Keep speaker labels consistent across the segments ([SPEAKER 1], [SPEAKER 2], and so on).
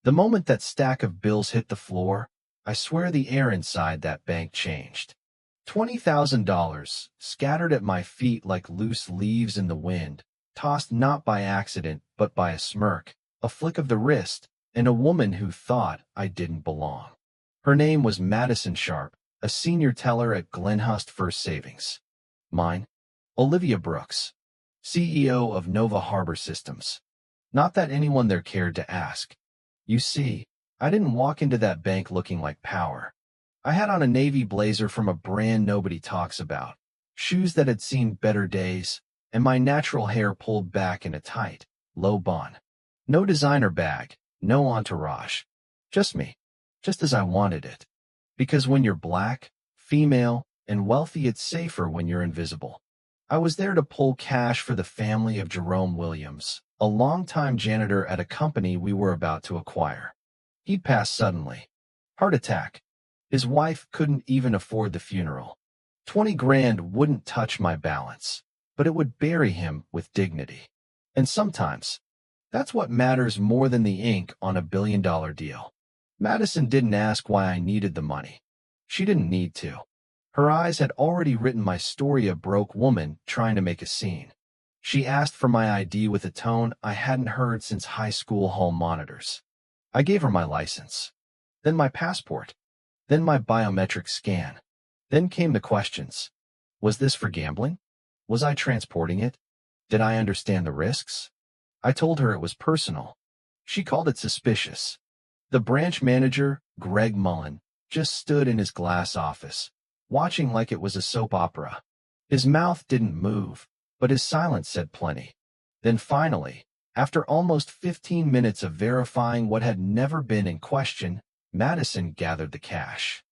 [SPEAKER 1] The moment that stack of bills hit the floor, I swear the air inside that bank changed. $20,000 scattered at my feet like loose leaves in the wind, tossed not by accident but by a smirk, a flick of the wrist, and a woman who thought I didn't belong. Her name was Madison Sharp, a senior teller at Glenhust First Savings. Mine? Olivia Brooks, CEO of Nova Harbor Systems. Not that anyone there cared to ask. You see, I didn't walk into that bank looking like power. I had on a navy blazer from a brand nobody talks about, shoes that had seen better days, and my natural hair pulled back in a tight, low bun. No designer bag, no entourage. Just me, just as I wanted it. Because when you're black, female, and wealthy, it's safer when you're invisible. I was there to pull cash for the family of Jerome Williams, a longtime janitor at a company we were about to acquire. He'd passed suddenly. Heart attack. His wife couldn't even afford the funeral. 20 grand wouldn't touch my balance, but it would bury him with dignity. And sometimes, that's what matters more than the ink on a billion-dollar deal. Madison didn't ask why I needed the money. She didn't need to. Her eyes had already written my story, a broke woman trying to make a scene. She asked for my ID with a tone I hadn't heard since high school hall monitors. I gave her my license, then my passport, then my biometric scan. Then came the questions. Was this for gambling? Was I transporting it? Did I understand the risks? I told her it was personal. She called it suspicious. The branch manager, Greg Mullen, just stood in his glass office, watching like it was a soap opera. His mouth didn't move, but his silence said plenty. Then finally, after almost 15 minutes of verifying what had never been in question, Madison gathered the cash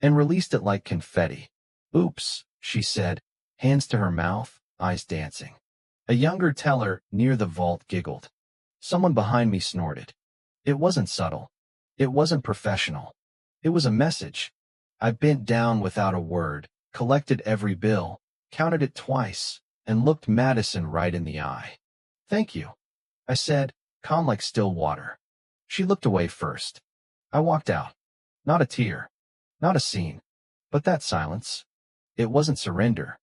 [SPEAKER 1] and released it like confetti. Oops, she said, hands to her mouth, eyes dancing. A younger teller near the vault giggled. Someone behind me snorted. It wasn't subtle. It wasn't professional. It was a message. I bent down without a word, collected every bill, counted it twice, and looked Madison right in the eye. Thank you, I said, calm like still water. She looked away first. I walked out. Not a tear. Not a scene. But that silence. It wasn't surrender.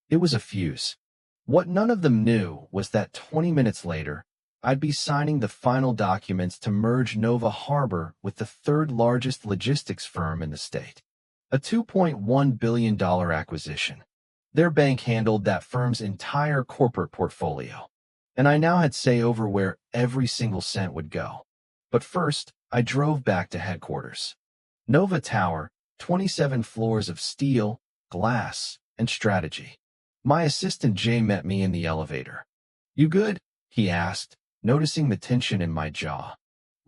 [SPEAKER 1] It was a fuse. What none of them knew was that 20 minutes later, I'd be signing the final documents to merge Nova Harbor with the third largest logistics firm in the state. A $2.1 billion acquisition. Their bank handled that firm's entire corporate portfolio, and I now had say over where every single cent would go. But first, I drove back to headquarters. Nova Tower, 27 floors of steel, glass, and strategy. My assistant Jay met me in the elevator. You good? He asked, noticing the tension in my jaw.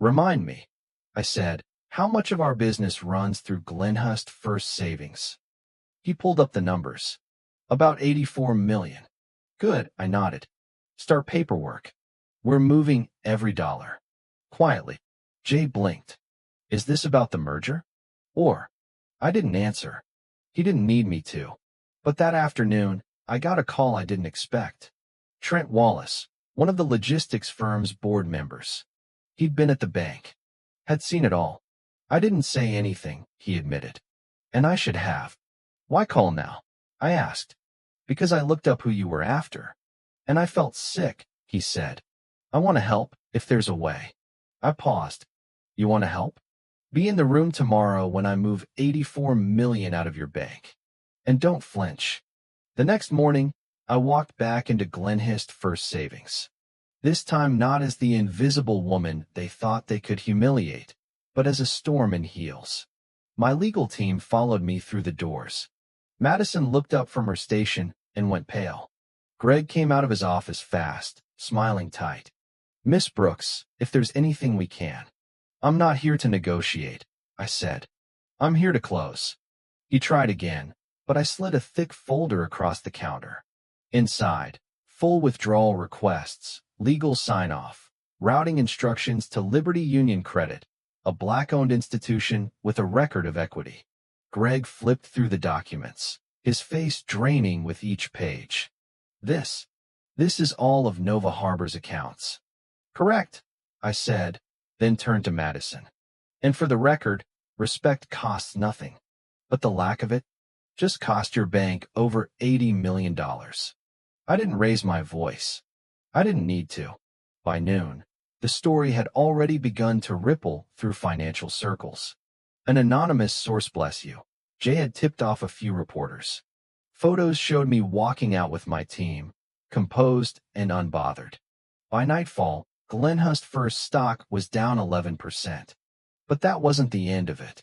[SPEAKER 1] Remind me, I said, how much of our business runs through Glenhust First Savings? He pulled up the numbers. About 84 million. Good, I nodded. Start paperwork. We're moving every dollar. Quietly, Jay blinked. Is this about the merger? Or? I didn't answer. He didn't need me to. But that afternoon, I got a call I didn't expect. Trent Wallace, one of the logistics firm's board members. He'd been at the bank. Had seen it all. I didn't say anything, he admitted. And I should have. Why call now? I asked. Because I looked up who you were after. And I felt sick, he said. I want to help, if there's a way. I paused. You want to help? Be in the room tomorrow when I move 84 million out of your bank. And don't flinch. The next morning, I walked back into Glenhust First Savings. This time not as the invisible woman they thought they could humiliate, but as a storm in heels. My legal team followed me through the doors. Madison looked up from her station and went pale. Greg came out of his office fast, smiling tight. Miss Brooks, if there's anything we can. I'm not here to negotiate, I said. I'm here to close. He tried again, but I slid a thick folder across the counter. Inside, full withdrawal requests, legal sign-off, routing instructions to Liberty Union Credit, a black-owned institution with a record of equity. Greg flipped through the documents, his face draining with each page. This is all of Nova Harbor's accounts. Correct, I said, then turned to Madison. And for the record, respect costs nothing. But the lack of it just cost your bank over $80 million. I didn't raise my voice. I didn't need to. By noon, the story had already begun to ripple through financial circles. An anonymous source, bless you, Jay, had tipped off a few reporters. Photos showed me walking out with my team, composed and unbothered. By nightfall, Glenhust First stock was down 11%. But that wasn't the end of it.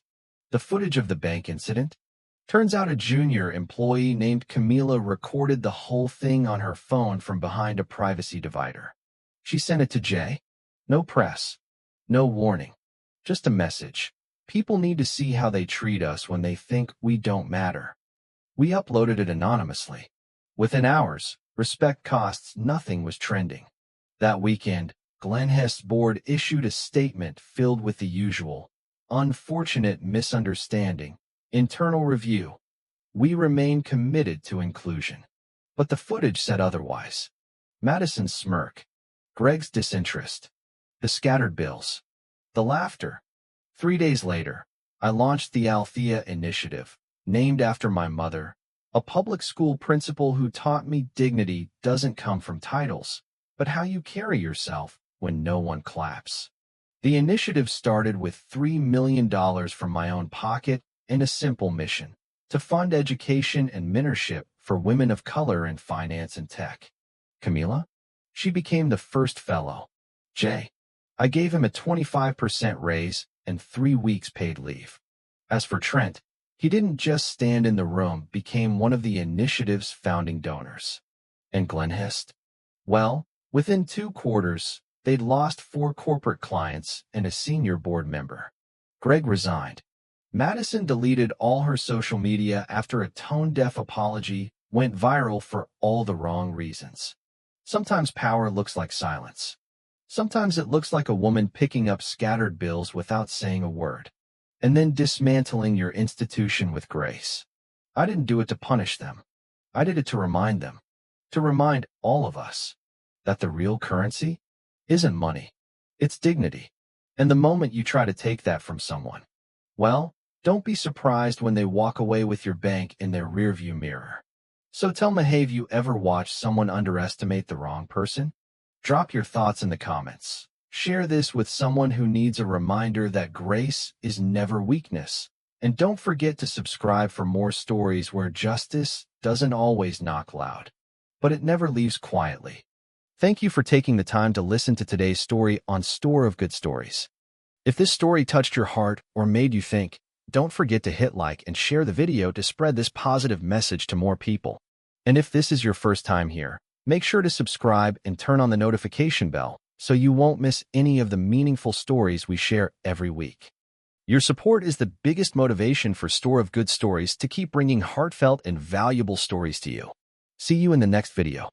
[SPEAKER 1] The footage of the bank incident? Turns out a junior employee named Camila recorded the whole thing on her phone from behind a privacy divider. She sent it to Jay. No press. No warning. Just a message. People need to see how they treat us when they think we don't matter. We uploaded it anonymously. Within hours, respect costs nothing was trending. That weekend, Glenhest's board issued a statement filled with the usual unfortunate misunderstanding, internal review. We remain committed to inclusion. But the footage said otherwise. Madison's smirk, Greg's disinterest, the scattered bills, the laughter. 3 days later, I launched the Althea Initiative, named after my mother, a public school principal who taught me dignity doesn't come from titles, but how you carry yourself when no one claps. The initiative started with $3 million from my own pocket and a simple mission: to fund education and mentorship for women of color in finance and tech. Camila? She became the first fellow. Jay? I gave him a 25% raise and 3 weeks paid leave. As for Trent, he didn't just stand in the room, became one of the initiative's founding donors. And Glenhest? Well, within 2 quarters, they'd lost 4 corporate clients and a senior board member. Greg resigned. Madison deleted all her social media after a tone-deaf apology went viral for all the wrong reasons. Sometimes power looks like silence. Sometimes it looks like a woman picking up scattered bills without saying a word, and then dismantling your institution with grace. I didn't do it to punish them. I did it to remind them, to remind all of us, that the real currency isn't money, it's dignity. And the moment you try to take that from someone, well, don't be surprised when they walk away with your bank in their rearview mirror. So tell me, have you ever watched someone underestimate the wrong person? Drop your thoughts in the comments. Share this with someone who needs a reminder that grace is never weakness. And don't forget to subscribe for more stories where justice doesn't always knock loud, but it never leaves quietly. Thank you for taking the time to listen to today's story on Store of Good Stories. If this story touched your heart or made you think, don't forget to hit like and share the video to spread this positive message to more people. And if this is your first time here, make sure to subscribe and turn on the notification bell so you won't miss any of the meaningful stories we share every week. Your support is the biggest motivation for Store of Good Stories to keep bringing heartfelt and valuable stories to you. See you in the next video.